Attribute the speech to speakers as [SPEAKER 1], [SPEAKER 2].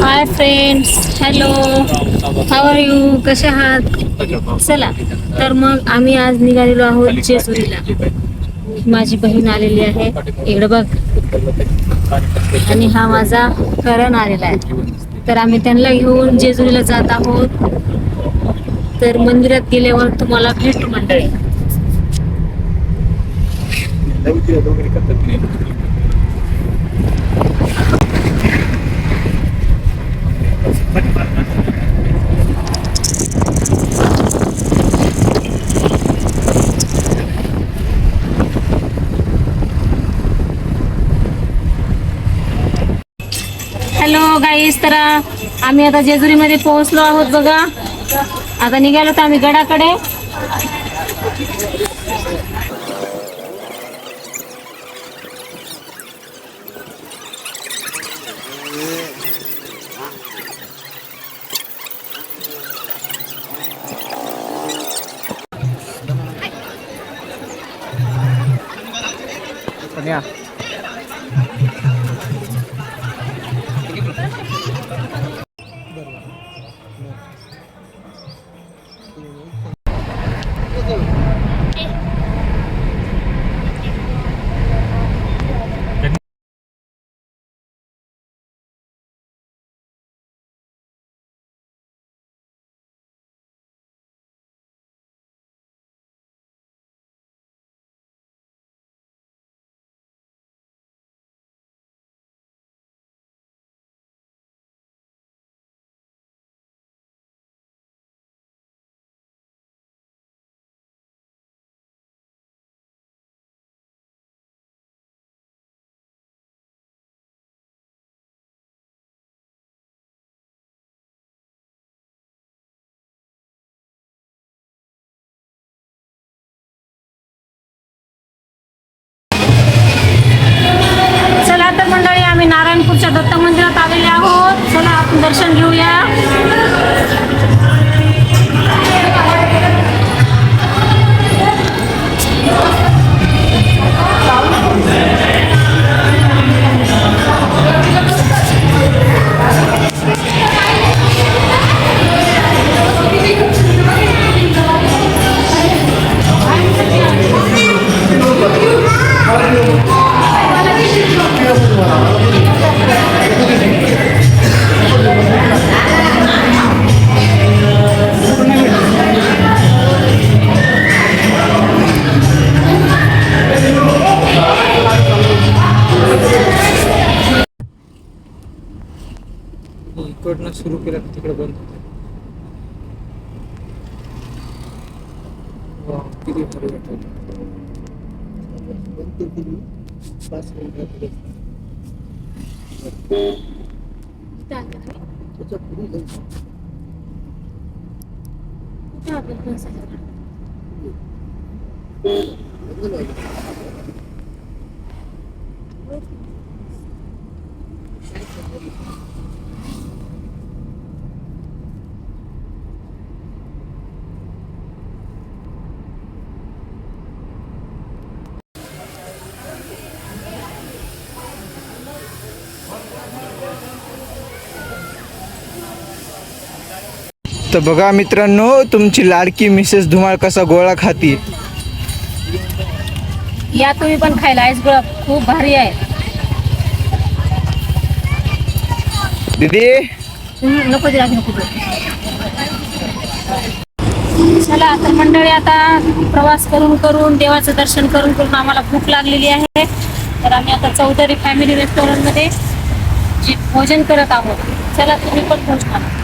[SPEAKER 1] High friends, hello, how are you, कसे आहात? चला तर मग आम्ही आज निघालेलो आहोत जेजुरीला. माझी बहीण आलेली आहे इकडे बघ, आणि हा माझा करण आलेला आहे. तर आम्ही त्यांना घेऊन जेजुरीला जात आहोत. तर मंदिरात गेल्यावर तुम्हाला भेटू मंडळी. हॅलो गाईस, तर आम्ही आता जेजुरीमध्ये पोहोचलो आहोत बघा. आता निघालो तर आम्ही गडाकडे. चला तर मंडळी, आम्ही नारायणपूरच्या दत्त मंदिरात आलेले आहोत. चला आपण दर्शन घेऊया.
[SPEAKER 2] इकडनं सुरू केलं तिकडे बंद होते. किती भारी वाटत.
[SPEAKER 3] तर बघा मित्रांनो, तुमची लाडकी मिसेस धुमाळ कसा गोळा खाती.
[SPEAKER 1] या तुम्ही पण खायला. आईस गोळा खूप भारी आहे.
[SPEAKER 3] दीदी
[SPEAKER 1] नको दिला, नको. चला तर मंडळी, आता प्रवास करून करून देवाचं दर्शन करून करून आम्हाला भूक लागलेली आहे. तर आम्ही आता चौधरी फॅमिली रेस्टॉरंटमध्ये भोजन करत आहोत. चला तुम्ही पण भोजन करा.